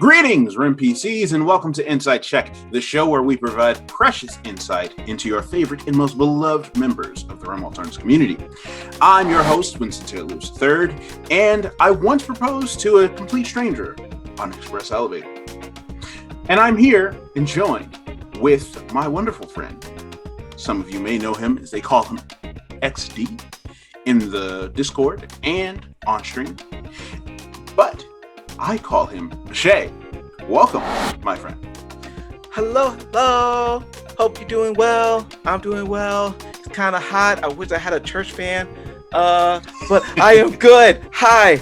Greetings, REM PCs, and welcome to Inside Check, the show where we provide precious insight into your favorite and most beloved members of the Rem Alternis community. I'm your host, Winston Taylor III, and I once proposed to a complete stranger on Express Elevator. And I'm here and joined with my wonderful friend. Some of you may know him as they call him XD in the Discord and on stream, but I call him Shay. Welcome, my friend. Hello. Hope you're doing well. I'm doing well. It's kind of hot. I wish I had a church fan. But I am good. Hi.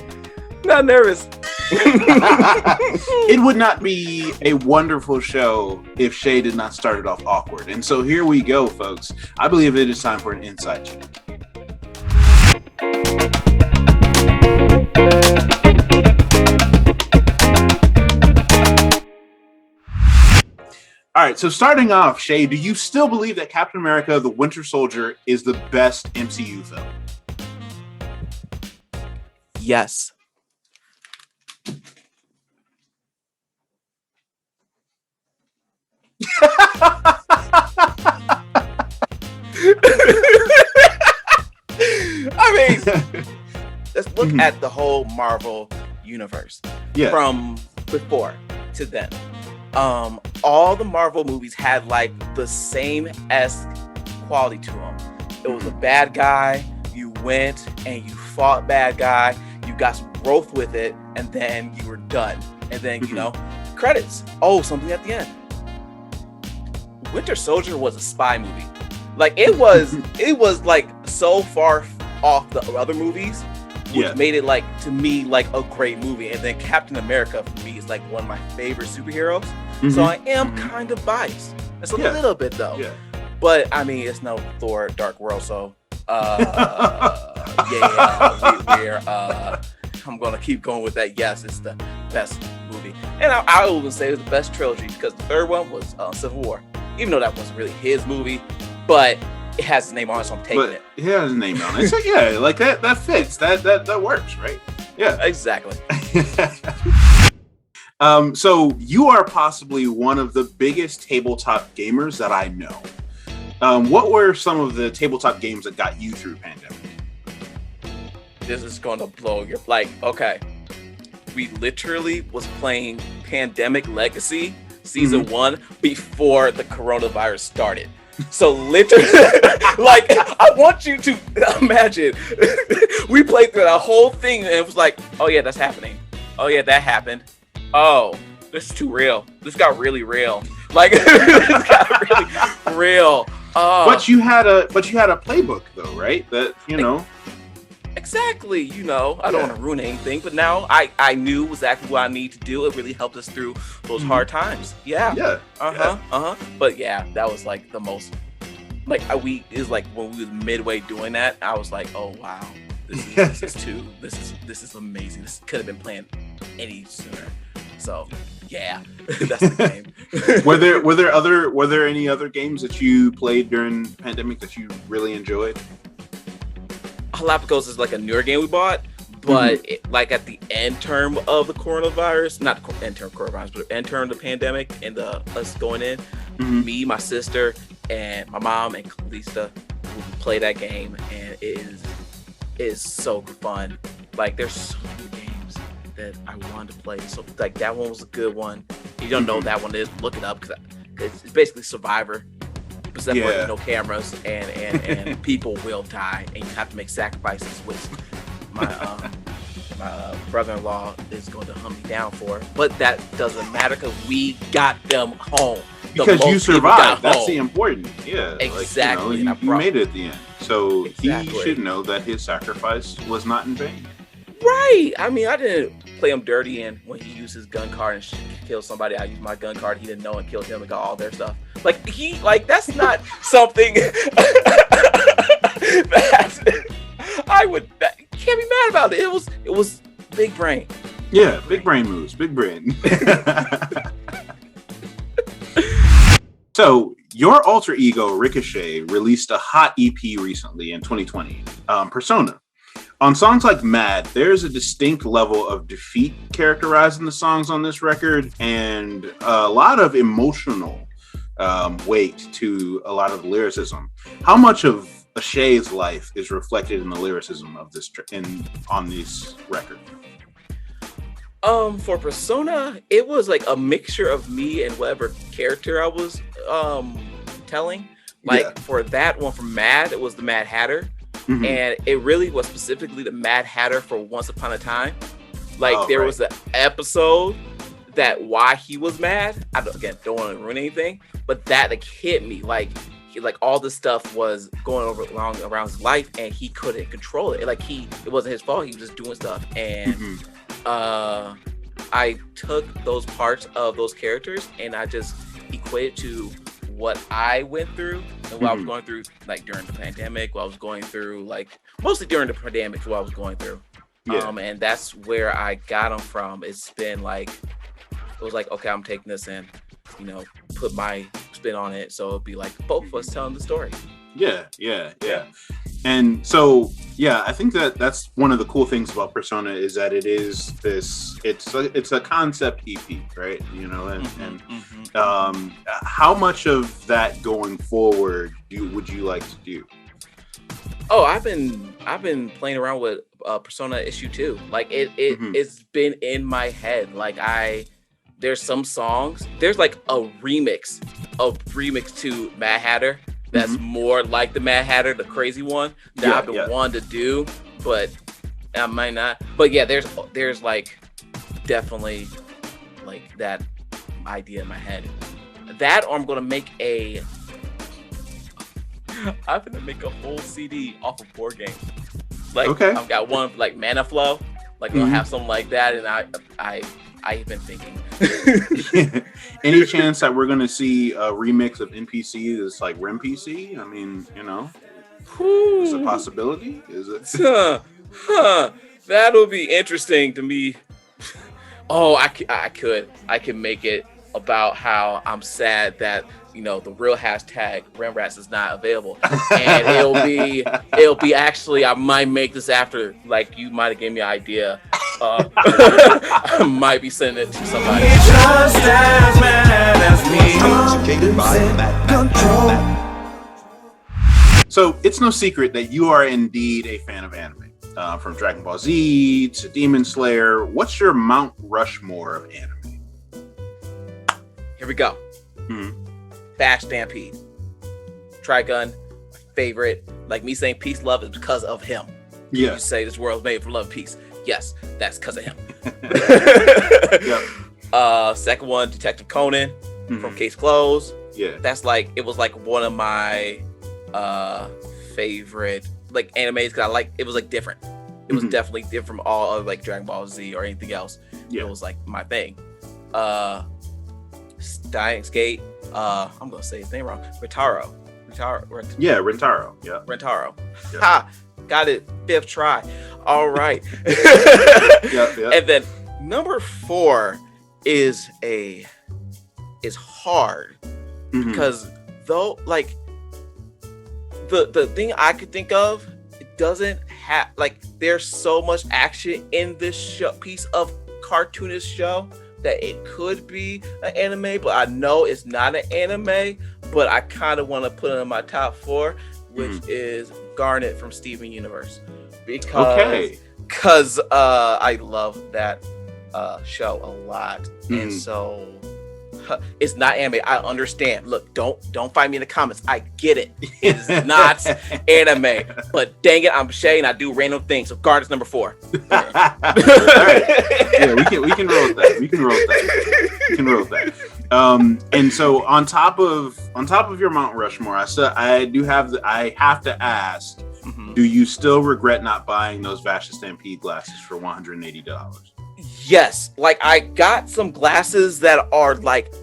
Not nervous. It would not be a wonderful show if Shay did not start it off awkward. And so here we go, folks. I believe it is time for an inside check. All right, so starting off, Shay, do you still believe that Captain America: The Winter Soldier is the best MCU film? Yes. I mean, let's look at the whole Marvel universe from before to then. All the Marvel movies had like the same-esque quality to them. It was a bad guy, you went and you fought bad guy, you got some growth with it, and then you were done. And then, credits. Oh, something at the end. Winter Soldier was a spy movie. Like it was like so far off the other movies, which made it like to me like a great movie. And then Captain America for me is like one of my favorite superheroes. So I am kind of biased. It's a little bit though. Yeah. But I mean, it's no Thor: Dark World, so I'm gonna keep going with that. Yes, it's the best movie, and I will say it's the best trilogy because the third one was Civil War, even though that wasn't really his movie, but it has his name on it, so I'm taking it. It has his name on it. So yeah, like that fits. That works, right? Yeah, exactly. So you are possibly one of the biggest tabletop gamers that I know. What were some of the tabletop games that got you through pandemic? This is going to blow your okay. We literally was playing Pandemic Legacy Season 1 before the coronavirus started. So literally, like, I want you to imagine, we played through the whole thing and it was like, oh yeah, that's happening. Oh yeah, that happened. Oh, this is too real. This got really real. Like, this got really real. But you had a playbook though, right? That Exactly. I don't want to ruin anything, but now I knew exactly what I need to do. It really helped us through those hard times. Yeah. But yeah, that was like the most. Like it was like when we was midway doing that, I was like, oh wow, this is amazing. This could have been planned any sooner. So yeah, that's the game. Were there any other games that you played during the pandemic that you really enjoyed? Galapagos is like a newer game we bought, but like at the end term of the coronavirus, not the end term coronavirus, but end term of the pandemic and us going in, me, my sister, and my mom and Kalista would play that game, and it is so fun. Like there's so many games that I wanted to play. So like that one was a good one. If you don't know what that one is, look it up because it's basically Survivor. Except for no cameras and people will die and you have to make sacrifices, which my brother-in-law is going to hunt me down for. But that doesn't matter because we got them home. Because you survived. That's the important. Yeah, exactly. Like, you made it at the end, so he should know that his sacrifice was not in vain. Right. I mean, I didn't play him dirty, and when he used his gun card and killed somebody, I used my gun card. He didn't know and killed him and got all their stuff. That's not something that I would. Can't be mad about it. It was big brain. Yeah, big brain moves. Big brain. So your alter ego Ricochet released a hot EP recently in 2020, Persona. On songs like Mad, there's a distinct level of defeat characterizing the songs on this record, and a lot of emotional weight to a lot of the lyricism. How much of Asha's life is reflected in the lyricism of this on this record? For Persona, it was like a mixture of me and whatever character I was telling. Like for that one, from Mad, it was the Mad Hatter. Mm-hmm. And it really was specifically the Mad Hatter for Once Upon a Time. Like there was an episode that why he was mad. I don't want to ruin anything, but that like hit me. Like all this stuff was going around his life, and he couldn't control it. Like it wasn't his fault. He was just doing stuff, and I took those parts of those characters and I just equated to what I went through and what I was going through, like during the pandemic, what I was going through, like mostly during the pandemic, what I was going through. And that's where I got them from. It's been like, it was like, okay, I'm taking this and, put my spin on it. So it'll be like both of us telling the story. Yeah. And so, I think that's one of the cool things about Persona is that it is it's a concept EP, right? How much of that going forward would you like to do? Oh, I've been playing around with Persona issue 2. Like it's been in my head. Like there's some songs. There's like a remix to Mad Hatter. That's more like the Mad Hatter, the crazy one that I've been wanting to do, but I might not. But there's like definitely like that idea in my head. That or I'm gonna make I'm gonna make a whole CD off of board games. Like I've got one like Mana Flow, like I'll have something like that, and I've been thinking. Any chance that we're gonna see a remix of NPC that's like REM PC? I mean, is it a possibility? Is it? That'll be interesting to me. Oh, I can make it about how I'm sad that the real hashtag RemRats is not available, and it'll be actually, I might make this after, like, you might have given me an idea. I might be sending it to somebody. Just as mad as me. So it's no secret that you are indeed a fan of anime. From Dragon Ball Z to Demon Slayer, what's your Mount Rushmore of anime? Here we go. Fast Stampede. Trigun, my favorite. Like me saying peace, love is because of him. Yeah. You say this world's made for love and peace. Yes, that's because of him. Second one, Detective Conan from Case Closed. Yeah. That's like, it was like one of my favorite like animes because it was like different. It was definitely different from all of like Dragon Ball Z or anything else. Yeah. It was like my thing. Dying Skate. I'm gonna say his name wrong. Rentaro. Yeah, Rentaro. Yeah. Rentaro. Yeah. Ha! Got it. 5th try. All right. And then number 4 is hard because though like the thing I could think of, it doesn't have like there's so much action in this piece of cartoonish show that it could be an anime, but I know it's not an anime, but I kind of want to put it in my top 4, which is Garnet from Steven Universe. Because I love that show a lot. And so it's not anime. I understand. Look, don't find me in the comments. I get it. It's not anime. But dang it, I'm Shay and I do random things. So Garnet's number 4. All right. Yeah, we can roll with that. We can roll with that. And so on top of your Mount Rushmore, I have to ask, do you still regret not buying those Vasha Stampede glasses for $180? Yes, like I got some glasses that are like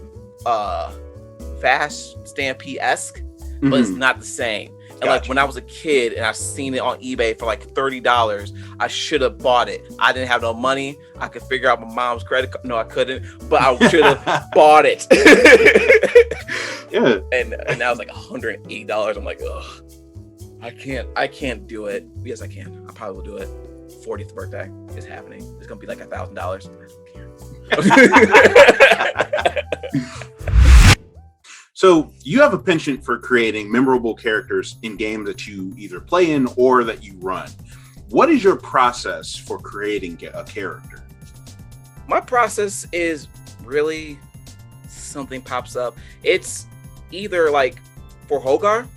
Vash Stampede-esque, but it's not the same. And like when I was a kid and I seen it on eBay for like $30, I should have bought it. I didn't have no money. I could figure out my mom's credit card. No, I couldn't, but I should have bought it. Yeah. And that was like $108. I'm like, ugh. I can't do it. Yes, I can. I probably will do it. 40th birthday is happening. It's gonna be like $1,000. I don't care. So you have a penchant for creating memorable characters in games that you either play in or that you run. What is your process for creating a character? My process is really something pops up. It's either like for Hogar,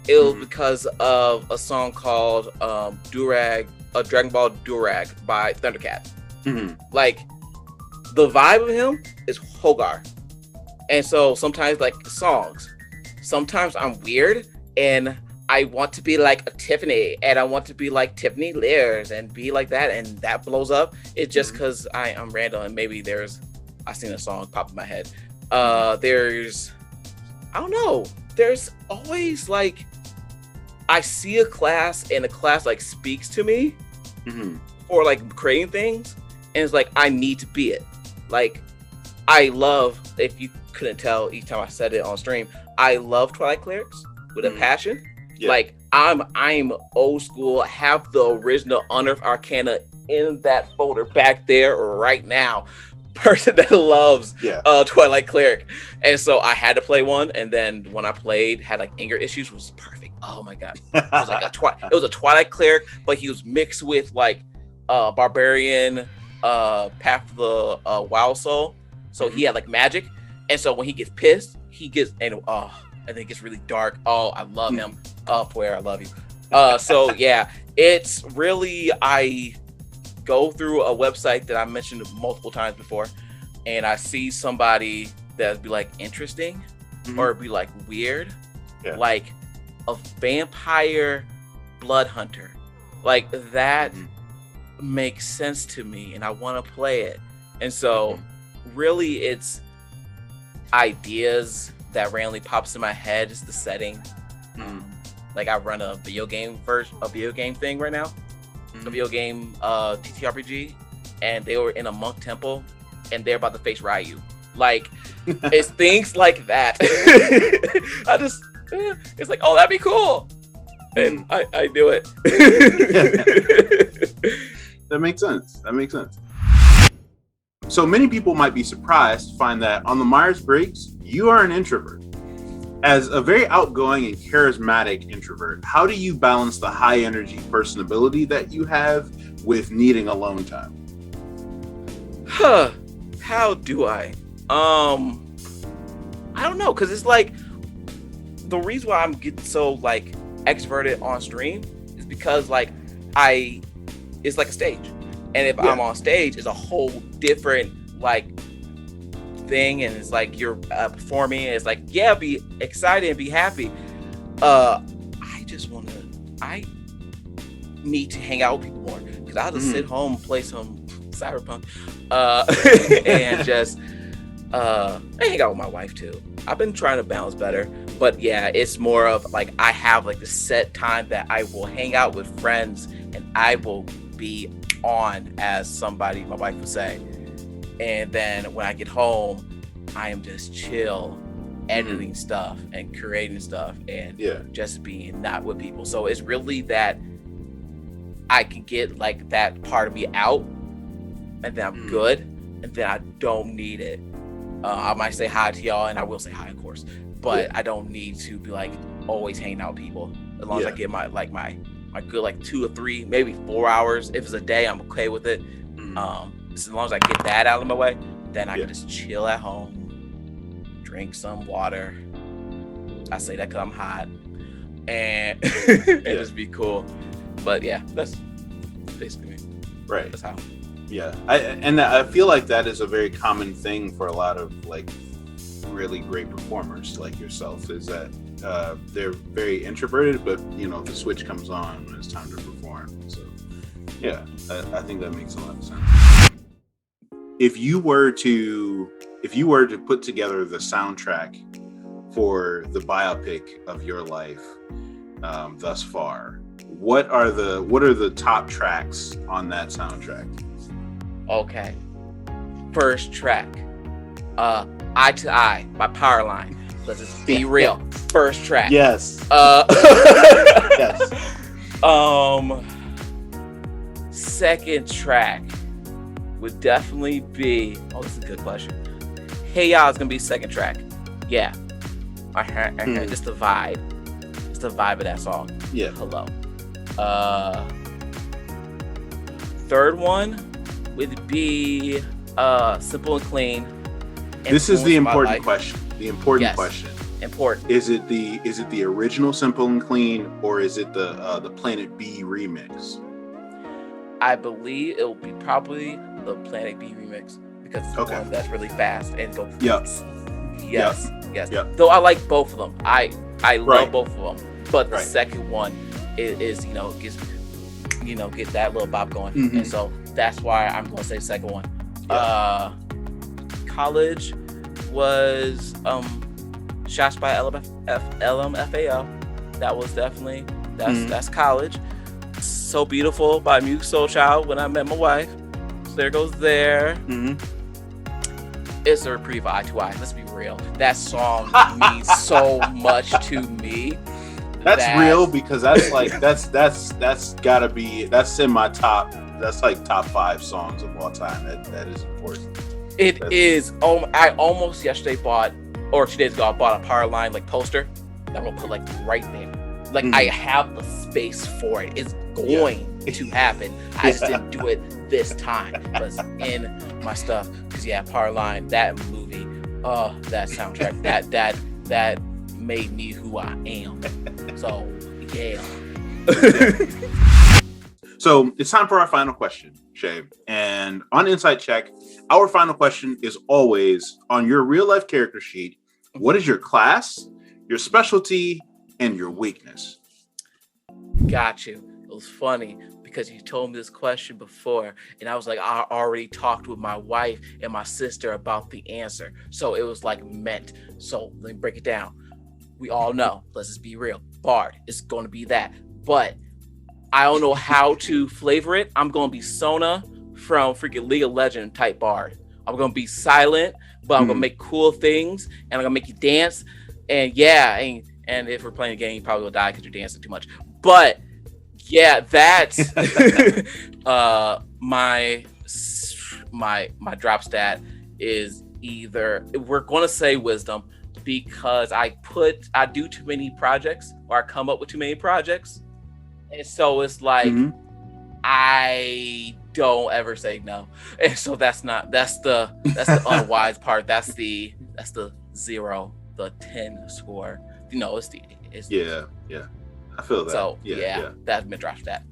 it was because of a song called Dragon Ball Durag by Thundercat. Like the vibe of him is Hogar. And so sometimes like songs, sometimes I'm weird and I want to be like a Tiffany and I want to be like Tiffany Lears and be like that. And that blows up. It's just because I'm random and maybe I seen a song pop in my head. I don't know. There's always like, I see a class and the class like speaks to me for like creating things. And it's like, I need to be it. Like, I love, if you couldn't tell each time I said it on stream, I love Twilight clerics with a passion. Yeah. Like I'm old school. I have the original Unearthed Arcana in that folder back there right now. Person that loves Twilight cleric, and so I had to play one. And then when I played, had like anger issues, was perfect. Oh my god, it was like it was a Twilight cleric, but he was mixed with like barbarian, Path of the Wild Soul. So he had like magic, and so when he gets pissed, and then it gets really dark. Oh, I love him. Where I love you. So yeah, it's really, I go through a website that I mentioned multiple times before, and I see somebody that'd be like interesting or be like weird, like a vampire blood hunter, like that makes sense to me, and I want to play it. And so really it's ideas that randomly pops in my head. It's the setting. Like I run a video game thing right now, a video game TTRPG, and they were in a monk temple and they're about to face Ryu. Like it's things like that. It's like, oh, that'd be cool, and I do it. That makes sense. So many people might be surprised to find that on the Myers-Briggs, you are an introvert. As a very outgoing and charismatic introvert, how do you balance the high energy personability that you have with needing alone time? How do I? I don't know, because it's like the reason why I'm getting so like extroverted on stream is because like it's like a stage, and if I'm on stage, it's a whole different like thing, and it's like you're performing, and it's like be excited and be happy. I need to hang out with people more, because I'll just sit home and play some Cyberpunk and just I hang out with my wife too. I've been trying to balance better, but yeah, it's more of like I have like the set time that I will hang out with friends and I will be on, as somebody, my wife would say. And then when I get home, I am just chill, editing stuff and creating stuff and just being not with people. So it's really that I can get like that part of me out, and then I'm good, and then I don't need it. I might say hi to y'all, and I will say hi, of course, but I don't need to be like always hanging out with people. As long as I get my good like 2 or 3, maybe 4 hours. If it's a day, I'm okay with it. As long as I get that out of my way, then I can just chill at home, drink some water. I say that because I'm hot, and just be cool. But yeah, that's basically me. Right. That's how. Yeah, I feel like that is a very common thing for a lot of like really great performers like yourself, is that they're very introverted, but you know, the switch comes on when it's time to perform. So yeah, I think that makes a lot of sense. If you were to put together the soundtrack for the biopic of your life thus far, what are the top tracks on that soundtrack? Okay. First track, Eye to Eye by Powerline. Let's just be real. First track. Yes. Yes. Second track would definitely be. Oh, this is a good question. Hey Y'all is gonna be second track. Yeah. Just the vibe. Just the vibe of that song. Yeah. Hello. Third one would be Simple and Clean. This is the important question. The important question. Important. Is it the original Simple and Clean, or is it the Planet B remix? I believe it will be probably the Planet B remix because it's the one that's really fast and goes. Yes. Yep. Though I like both of them. I love both of them, but the second one is gets get that little bop going, and so that's why I'm gonna say second one. Yeah. College was Shots by LMFAO. That was definitely that's college. So Beautiful by Muse Soul Child, When I Met My Wife. So there goes there. It's a reprieve of Eye to Eye. Let's be real. That song means so much to me. That's real because that's like that's gotta be, that's in my top. That's like top 5 songs of all time. That is important. It is. I almost yesterday bought, or 2 days ago, I bought a Powerline like poster that I'm gonna put like right there. Like I have the space for it. It's going to happen. I just didn't do it this time. But it's in my stuff. Because Powerline, that movie, that soundtrack, that made me who I am. So yeah. So it's time for our final question, Shay. And on Insight Check, our final question is always on your real life character sheet. What is your class, your specialty, and your weakness? Got you. It was funny because you told me this question before, and I was like, I already talked with my wife and my sister about the answer. So it was like meant. So let me break it down. We all know, let's just be real, Bard is going to be that. But I don't know how to flavor it. I'm going to be Sona from freaking League of Legends type Bard. I'm going to be silent, but I'm going to make cool things, and I'm going to make you dance. And and if we're playing a game, you probably will die because you're dancing too much. But that's my drop stat is either, we're going to say wisdom, because I do too many projects, or I come up with too many projects. And so it's like, I don't ever say no. And so that's the unwise part. That's the 0, the 10 score. It's yeah. I feel that. So that's been drop stat.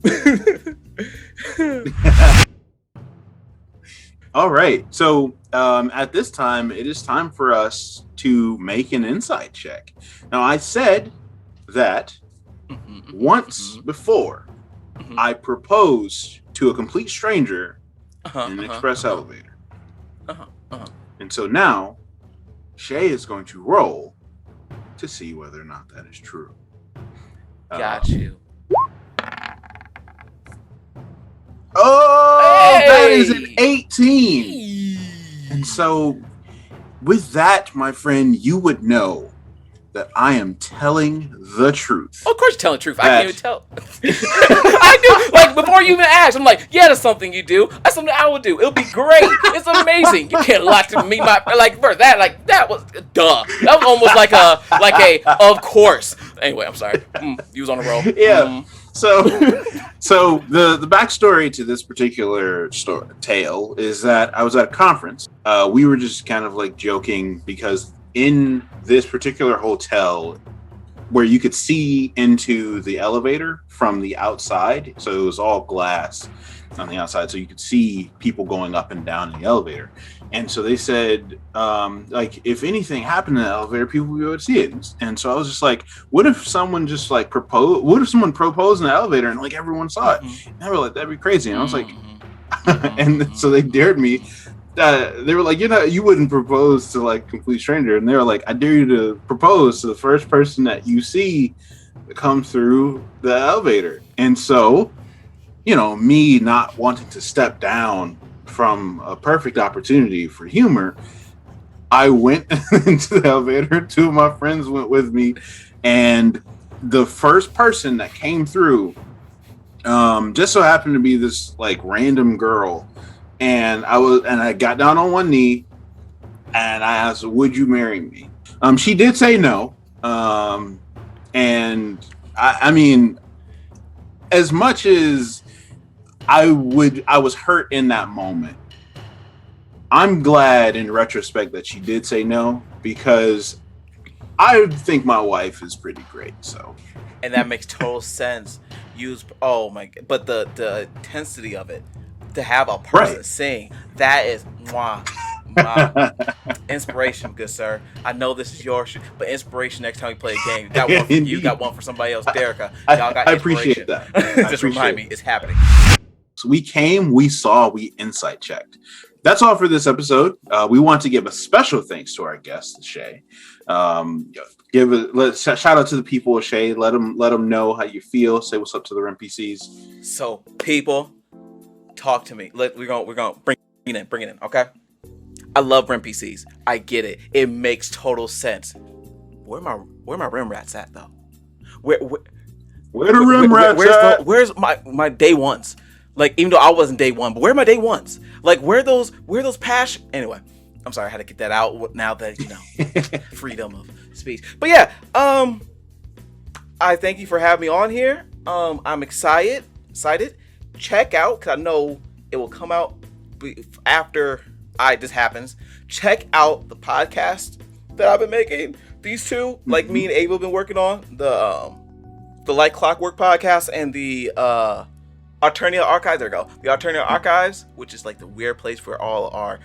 All right. So at this time, it is time for us to make an insight check. Now, I said that once before, I proposed to a complete stranger in an express elevator. And so now, Shay is going to roll to see whether or not that is true. Got you. Oh, that is an 18. And so, with that, my friend, you would know that I am telling the truth. Of course you're telling the truth. I can't even tell. I do. Like, before you even ask, I'm like, yeah, that's something you do. That's something I would do. It'll be great. It's amazing. You can't lie to me. That was duh. That was almost like a of course. Anyway, I'm sorry. You was on a roll. Yeah. So the backstory to this particular tale is that I was at a conference. We were just kind of like joking because in this particular hotel, where you could see into the elevator from the outside, so it was all glass on the outside, so you could see people going up and down in the elevator. And so they said, like, if anything happened in the elevator, people would see it. And so I was just like, what if someone just like proposed? What if someone proposed in the elevator and like everyone saw it? And they were like, that'd be crazy. And I was like, and so they dared me. They were like, you wouldn't propose to like a complete stranger. And they were like, I dare you to propose to the first person that you see come through the elevator. And so, me not wanting to step down from a perfect opportunity for humor, I went into the elevator. Two of my friends went with me, and the first person that came through just so happened to be this like random girl, and I got down on one knee and I asked, "Would you marry me?" She did say no, and I mean, as much as I was hurt in that moment. I'm glad in retrospect that she did say no, because I think my wife is pretty great. So, and that makes total sense. Oh my god! But the intensity of it, to have a person sing, that is inspiration, good sir. I know this is yours, but inspiration next time we play a game. You got one for you, got one for somebody else. Derica, y'all got inspiration. I appreciate that. Just remind me, it's happening. So we came, we saw, we insight checked. That's all for this episode. We want to give a special thanks to our guest, Shay. Shout out to the people of Shay. Let them know how you feel. Say what's up to the NPCs. So, people, talk to me. We're gonna bring it in. Okay. I love NPCs. I get it. It makes total sense. Where my REM rats at though? Where the REM rats at? Where's my day ones? Like, even though I wasn't day one, but where are my day ones? Like, where those passion? Anyway, I'm sorry, I had to get that out now that, freedom of speech. But yeah, I thank you for having me on here. I'm excited. Check out, because I know it will come out after this happens. Check out the podcast that I've been making. These two, like me and Abel, have been working on the Like Clockwork podcast and the Alternia Archives. There we go. The Alternia Archives, which is like the weird place for all our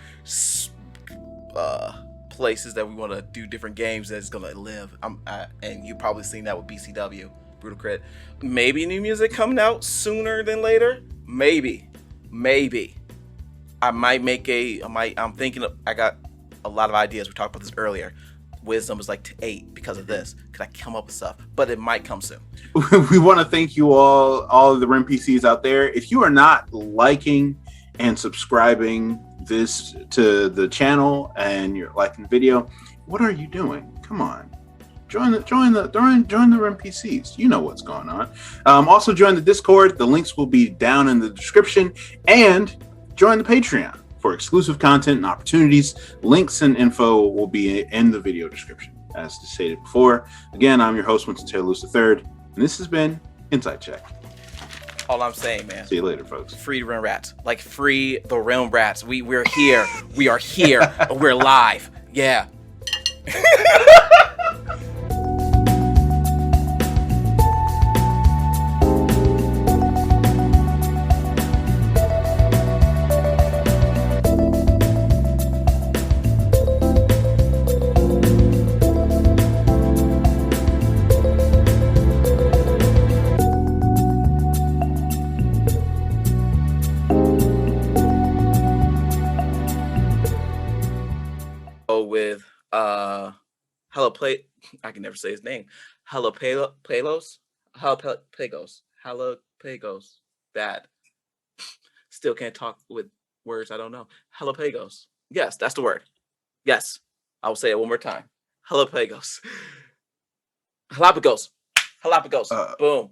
places that we want to do different games that's gonna live. And you've probably seen that with BCW, Brutal Crit. Maybe new music coming out sooner than later. Maybe. I might make I'm thinking I got a lot of ideas. We talked about this earlier. Wisdom is like 8 because of this. Because I come up with stuff, but it might come soon. We want to thank you all of the REM PCs out there. If you are not liking and subscribing this to the channel and you're liking the video, what are you doing? Come on, join the REM PCs. You know what's going on. Also join the Discord. The links will be down in the description, and join the Patreon for exclusive content and opportunities. Links and info will be in the video description, as stated before. Again, I'm your host, Winston Taylor Lewis III, and this has been Insight Check. All I'm saying, man. See you later, folks. Free the REM rats. Like, free the REM rats. We're here. We are here. We're live. Yeah. With I can never say his name. Jalapagos. Bad. Still can't talk with words I don't know. Jalapagos. Yes, that's the word. Yes. I will say it one more time. Jalapagos. Boom.